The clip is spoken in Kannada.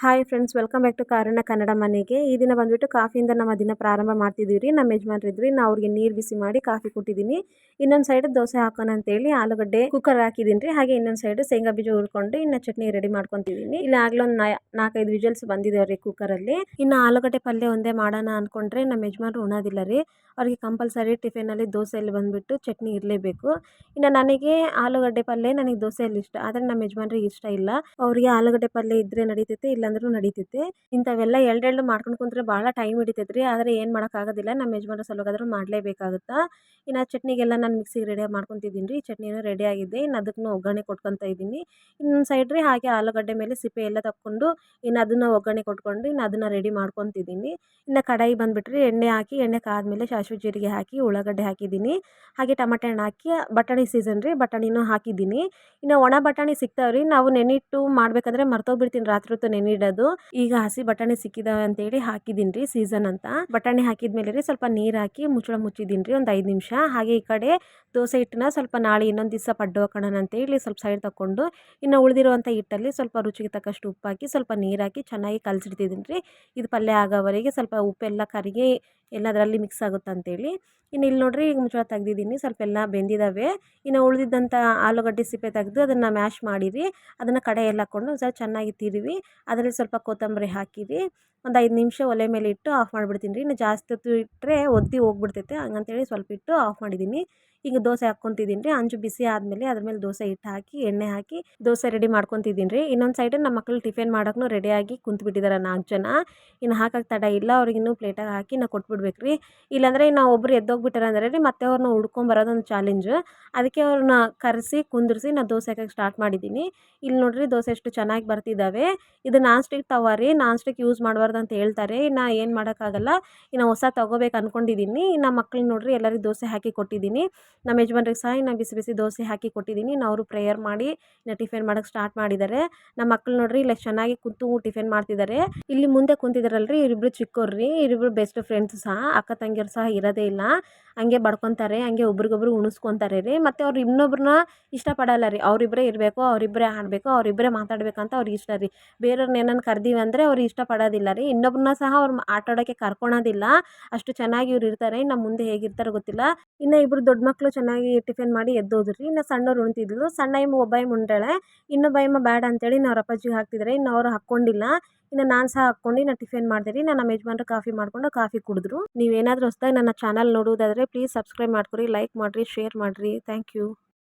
Hi friends, welcome back to ಕಾರಣ ಕನ್ನಡ ಮನೆಗೆ. ಈ ದಿನ ಬಂದ್ಬಿಟ್ಟು ಕಾಫಿಯಿಂದ ನಮ್ಮ ದಿನ ಪ್ರಾರಂಭ ಮಾಡ್ತಿದ್ದೀವಿ ರೀ. ನಮ್ಮ ಯಜಮಾನ್ರು ಇದ್ರಿ, ನಾ ಅವ್ರಿಗೆ ನೀರು ಬಿಸಿ ಮಾಡಿ ಕಾಫಿ ಕೊಟ್ಟಿದ್ದೀನಿ. ಇನ್ನೊಂದು ಸೈಡ್ ದೋಸೆ ಹಾಕೋಣ ಅಂತೇಳಿ ಆಲೂಗಡ್ಡೆ ಕುಕ್ಕರ್ ಹಾಕಿದ್ದೀನಿ ರೀ. ಹಾಗೆ ಇನ್ನೊಂದು ಸೈಡ್ ಶೇಂಗಾ ಬೀಜ ಹುರ್ಕೊಂಡು ಇನ್ನು ಚಟ್ನಿ ರೆಡಿ ಮಾಡ್ಕೊತಿದ್ದೀನಿ. ಇಲ್ಲಿ ಆಗ್ಲೂ ಒಂದು 4-5 ವಿಜಲ್ಸ್ ಬಂದಿದ್ದೇವೆ ರೀ ಕುಕ್ಕರಲ್ಲಿ. ಇನ್ನು ಆಲೂಗಡ್ಡೆ ಪಲ್ಯ ಒಂದೇ ಮಾಡೋಣ ಅನ್ಕೊಂಡ್ರೆ ನಮ್ಮ ಯಜಮಾನ್ರು ಉಣೋದಿಲ್ಲ ರೀ. ಅವ್ರಿಗೆ ಕಂಪಲ್ಸರಿ ಟಿಫಿನಲ್ಲಿ ದೋಸೆಯಲ್ಲಿ ಬಂದುಬಿಟ್ಟು ಚಟ್ನಿ ಇರಲೇಬೇಕು. ಇನ್ನು ನನಗೆ ಆಲೂಗಡ್ಡೆ ಪಲ್ಯ, ನನಗೆ ದೋಸೆಯಲ್ಲಿ ಇಷ್ಟ, ಆದರೆ ನಮ್ಮ ಯಜಮಾನ್ರಿಗೆ ಇಷ್ಟ ಇಲ್ಲ. ಅವರಿಗೆ ಆಲೂಗಡ್ಡೆ ಪಲ್ಯ ಇದ್ದರೆ ನಡೀತೈತೆ, ಇಲ್ಲಾಂದ್ರೂ ನಡೀತೈತೆ. ಇಂಥವೆಲ್ಲ ಎಳ್ಳೆಳ್ಳು ಮಾಡ್ಕೊಂಡು ಕುಂತ್ರೆ ಭಾಳ ಟೈಮ್ ಹಿಡಿತೈತೆ ರೀ. ಆದರೆ ಏನು ಮಾಡೋಕ್ಕಾಗೋದಿಲ್ಲ, ನಮ್ಮ ಯಜಮಾನ್ರ ಸಲುವಾಗಾದರೂ ಮಾಡಲೇಬೇಕಾಗುತ್ತಾ. ಇನ್ನು ಚಟ್ನಿಗೆಲ್ಲ ನಾನು ಮಿಕ್ಸಿಗೆ ರೆಡಿ ಮಾಡ್ಕೊತಿದ್ದೀನಿ ರೀ. ಚಟ್ನಿನೂ ರೆಡಿ ಆಗಿದೆ. ಇನ್ನು ಅದಕ್ಕೂ ಒಗ್ಗರಣೆ ಕೊಟ್ಕೊತಾ ಇದ್ದೀನಿ. ಇನ್ನೊಂದು ಸೈಡ್ ರೀ ಹಾಗೆ ಆಲೂಗಡ್ಡೆ ಮೇಲೆ ಸಿಪ್ಪೆ ಎಲ್ಲ ತಕ್ಕೊಂಡು ಇನ್ನು ಅದನ್ನು ಒಗ್ಗರಣೆ ಕೊಟ್ಕೊಂಡು ಇನ್ನು ಅದನ್ನು ರೆಡಿ ಮಾಡ್ಕೊತಿದ್ದೀನಿ. ಇನ್ನು ಕಡಾಯಿ ಬಂದುಬಿಟ್ರಿ ಎಣ್ಣೆ ಹಾಕಿ, ಎಣ್ಣೆ ಕಾದ್ಮೇಲೆ ಸಾಸಿವೆ ಜೀರಿಗೆ ಹಾಕಿ ಉಳ್ಳಾಗಡ್ಡೆ ಹಾಕಿದ್ದೀನಿ. ಹಾಗೆ ಟಮಾಟೆ ಹಣ್ಣು ಹಾಕಿ, ಬಟಾಣಿ ಸೀಸನ್ ರೀ, ಬಟಾಣಿನೂ ಹಾಕಿದ್ದೀನಿ. ಇನ್ನು ಒಣ ಬಟಾಣಿ ಸಿಗ್ತಾವ್ರಿ. ನಾವು ನೆನಿಟ್ಟು ಮಾಡ್ಬೇಕಂದ್ರೆ ಮರ್ತೋಗ್ಬಿಡ್ತೀನಿ ರಾತ್ರಿ ಹೊತ್ತು ನೆನಿಡೋದು. ಈಗ ಹಸಿ ಬಟಾಣಿ ಸಿಕ್ಕಿದಾವೆ ಅಂತೇಳಿ ಹಾಕಿದ್ದೀನಿ ರೀ, ಸೀಸನ್ ಅಂತ. ಬಟಾಣಿ ಹಾಕಿದ್ಮೇಲೆ ರೀ ಸ್ವಲ್ಪ ನೀರು ಹಾಕಿ ಮುಚ್ಚಳ ಮುಚ್ಚಿದ್ದೀನಿ ರೀ ಒಂದು 5 ನಿಮಿಷ. ಹಾಗೆ ಈ ಕಡೆ ದೋಸೆ ಹಿಟ್ಟನ್ನ ಸ್ವಲ್ಪ ನಾಳೆ ಇನ್ನೊಂದು ದಿವಸ ಪಡ್ಡು ಹಾಕೋಣ ಅಂತೇಳಿ ಸ್ವಲ್ಪ ಸೈಡ್ ತಗೊಂಡು ಇನ್ನು ಉಳಿದಿರುವಂಥ ಹಿಟ್ಟಲ್ಲಿ ಸ್ವಲ್ಪ ರುಚಿಗೆ ತಕ್ಕಷ್ಟು ಉಪ್ಪು ಹಾಕಿ ಸ್ವಲ್ಪ ನೀರು ಹಾಕಿ ಚೆನ್ನಾಗಿ ಕಲಸಿಡ್ತಿದ್ದೀನಿ ರೀ. ಇದು ಪಲ್ಯ ಆಗೋವರೆಗೆ ಸ್ವಲ್ಪ ಉಪ್ಪೆಲ್ಲ ಕರಿಗೆ ಎಲ್ಲದರಲ್ಲಿ ಮಿಕ್ಸ್ ಆಗುತ್ತೆ ಅಂತೇಳಿ. ಇನ್ನು ಇಲ್ಲಿ ನೋಡ್ರಿ, ಈಗ ಮುಚ್ಚಳ ತೆಗ್ದಿದ್ದೀನಿ, ಸ್ವಲ್ಪ ಎಲ್ಲ ಬೆಂದಿದ್ದಾವೆ. ಇನ್ನು ಉಳಿದಿದ್ದಂಥ ಆಲೂಗಡ್ಡೆ ಸಿಪ್ಪೆ ತೆಗೆದು ಅದನ್ನು ಮ್ಯಾಶ್ ಮಾಡಿರಿ. ಅದನ್ನು ಕಡೆಯಲ್ಲಿ ಹಾಕ್ಕೊಂಡು ಸ್ವಲ್ಪ ಚೆನ್ನಾಗಿ ತಿರುವಿ ಅದರಲ್ಲಿ ಸ್ವಲ್ಪ ಕೊತ್ತಂಬರಿ ಹಾಕಿರಿ. ಒಂದು 5 ನಿಮಿಷ ಒಲೆ ಮೇಲೆ ಇಟ್ಟು ಆಫ್ ಮಾಡಿಬಿಡ್ತೀನಿ ರೀ. ಇನ್ನು ಜಾಸ್ತಿ ಹೊತ್ತು ಇಟ್ಟರೆ ಒತ್ತಿ ಹೋಗ್ಬಿಡ್ತೈತೆ, ಹಂಗಂತೇಳಿ ಸ್ವಲ್ಪ ಇಟ್ಟು ಆಫ್ ಮಾಡಿದ್ದೀನಿ. ಈಗ ದೋಸೆ ಹಾಕ್ಕೊತಿದ್ದೀನಿ ರೀ. ಅಂಚು ಬಿಸಿ ಆದಮೇಲೆ ಅದ್ರ ಮೇಲೆ ದೋಸೆ ಹಿಟ್ಟು ಹಾಕಿ ಎಣ್ಣೆ ಹಾಕಿ ದೋಸೆ ರೆಡಿ ಮಾಡ್ಕೊತಿದ್ದೀನಿ ರೀ. ಇನ್ನೊಂದು ಸೈಡ್ ನಮ್ಮ ಮಕ್ಕಳು ಟಿಫಿನ್ ಮಾಡೋಕ್ಕೂ ರೆಡಿಯಾಗಿ ಕುಂತ್ಬಿಟ್ಟಿದ್ದಾರೆ 4 ಜನ. ಇನ್ನು ಹಾಕಕ್ಕೆ ತಡ ಇಲ್ಲ, ಅವ್ರಿಗೆ ಇನ್ನೂ ಪ್ಲೇಟಾಗಿ ಹಾಕಿ ನಾವು ಕೊಟ್ಬಿಡ್ಬೇಕು ರೀ. ಇಲ್ಲಾಂದರೆ ಇನ್ನು ಒಬ್ಬರು ಎದ್ದೋಗ್ಬಿಟ್ಟಾರೆ ಅಂದರೆ ರೀ ಮತ್ತೆ ಅವ್ರನ್ನ ಹುಡ್ಕೊಂಬರೋದೊಂದು ಚಾಲೆಂಜ್. ಅದಕ್ಕೆ ಅವ್ರನ್ನ ಕರೆಸಿ ಕುಂದಿರಿಸಿ ನಾನು ದೋಸೆ ಹಾಕಕ್ಕೆ ಸ್ಟಾರ್ಟ್ ಮಾಡಿದ್ದೀನಿ. ಇಲ್ಲಿ ನೋಡ್ರಿ ದೋಸೆ ಎಷ್ಟು ಚೆನ್ನಾಗಿ ಬರ್ತಿದ್ದಾವೆ. ಇದು ನಾನ್ ಸ್ಟಿಕ್ ತವ ರೀ, ನಾನ್ ಸ್ಟಿಕ್ ಯೂಸ್ ಮಾಡಬಾರ್ದು ಅಂತ ಹೇಳ್ತಾರೆ. ಇನ್ನು ಏನು ಮಾಡೋಕ್ಕಾಗಲ್ಲ, ಇನ್ನು ಹೊಸ ತೊಗೋಬೇಕು ಅಂದ್ಕೊಂಡಿದ್ದೀನಿ. ಇನ್ನು ಮಕ್ಳಿಗೆ ನೋಡ್ರಿ ಎಲ್ಲರಿಗೂ ದೋಸೆ ಹಾಕಿ ಕೊಟ್ಟಿದ್ದೀನಿ. ನಮ್ಮ ಯಜಮಾನ್ರಿಗೆ ಸಹ ಇನ್ನು ಬಿಸಿ ಬಿಸಿ ದೋಸೆ ಹಾಕಿ ಕೊಟ್ಟಿದ್ದೀನಿ. ಇನ್ನು ಅವರು ಪ್ರೇಯರ್ ಮಾಡಿ ಇನ್ನು ಟಿಫಿನ್ ಮಾಡೋಕ್ಕೆ ಸ್ಟಾರ್ಟ್ ಮಾಡಿದ್ದಾರೆ. ನಮ್ಮ ಮಕ್ಳು ನೋಡ್ರಿ ಇಲ್ಲಿ ಚೆನ್ನಾಗಿ ಕೂತು ಟಿಫಿನ್ ಮಾಡ್ತಿದ್ದಾರೆ. ಇಲ್ಲಿ ಮುಂದೆ ಕುಂತಿದ್ದಾರಲ್ರಿ, ಇವರಿಬ್ರು ಚಿಕ್ಕವ್ರು ರೀ, ಇವರಿಬ್ರು ಬೆಸ್ಟ್ ಫ್ರೆಂಡ್ಸ್ ಸಹ, ಅಕ್ಕ ತಂಗಿಯರು ಸಹ ಇರೋದೇ ಇಲ್ಲ. ಹಂಗೆ ಬಡ್ಕೊತಾರೆ, ಹಂಗೆ ಒಬ್ರಿಗೊಬ್ರು ಉಣಿಸ್ಕೊತಾರೆ ರೀ. ಮತ್ತು ಅವ್ರು ಇನ್ನೊಬ್ರನ್ನ ಇಷ್ಟಪಡಲ್ಲ ರೀ. ಅವರಿಬ್ಬರೇ ಇರಬೇಕು, ಅವರಿಬ್ಬರೇ ಆಡಬೇಕು, ಅವರಿಬ್ಬರೇ ಮಾತಾಡಬೇಕಂತ ಅವ್ರಿಗೆ ಇಷ್ಟ ರೀ. ಬೇರೆಯವ್ರನ್ನ ಏನನ್ನ ಕರ್ದೀವಿ ಅಂದರೆ ಅವ್ರು ಇಷ್ಟಪಡೋದಿಲ್ಲ ರೀ. ಇನ್ನೊಬ್ಬರನ್ನ ಸಹ ಅವ್ರು ಆಟ ಆಡೋಕ್ಕೆ ಕರ್ಕೊಳೋದಿಲ್ಲ. ಅಷ್ಟು ಚೆನ್ನಾಗಿ ಇವ್ರು ಇರ್ತಾರೆ. ನಮ್ಮ ಮುಂದೆ ಹೇಗಿರ್ತಾರೋ ಗೊತ್ತಿಲ್ಲ. ಇನ್ನು ಇಬ್ಬರು ದೊಡ್ಡ ಮಕ್ಕಳು ಚೆನ್ನಾಗಿ ಟಿಫಿನ್ ಮಾಡಿ ಎದ್ದೋದ್ರಿ. ಇನ್ನು ಸಣ್ಣವ್ರು ಉಣ್ತಿದ್ಲು. ಸಣ್ಣ ಎಮ್ಮ ಒಬ್ಬ ಉಂಟಾಳೆ, ಇನ್ನೊಬ್ಬ ಎಮ್ಮ ಬೇಡ ಅಂತೇಳಿ ಇನ್ನು ಅವ್ರ ಅಪ್ಪಾಜಿಗೆ ಹಾಕ್ತಿದ್ದಾರೆ. ಇನ್ನು ಅವರು ಹಾಕ್ಕೊಂಡಿಲ್ಲ. ಇನ್ನು ನಾನು ಸಹ ಹಾಕ್ಕೊಂಡು ನಾನು ಟಿಫಿನ್ ಮಾಡಿದೆ ರೀ. ನಮ್ಮ ಯಜಮಾನ್ರು ಕಾಫಿ ಮಾಡಿಕೊಂಡು ಕಾಫಿ ಕುಡಿದ್ರು. ನೀವೇನಾದರೂ ಹೊಸದಾಗಿ ನನ್ನ ಚಾನಲ್ ನೋಡುವುದಾದರೆ ಪ್ಲೀಸ್ ಸಬ್ಸ್ಕ್ರೈಬ್ ಮಾಡ್ಕೊರಿ, ಲೈಕ್ ಮಾಡಿರಿ, ಶೇರ್ ಮಾಡಿರಿ. Thank you.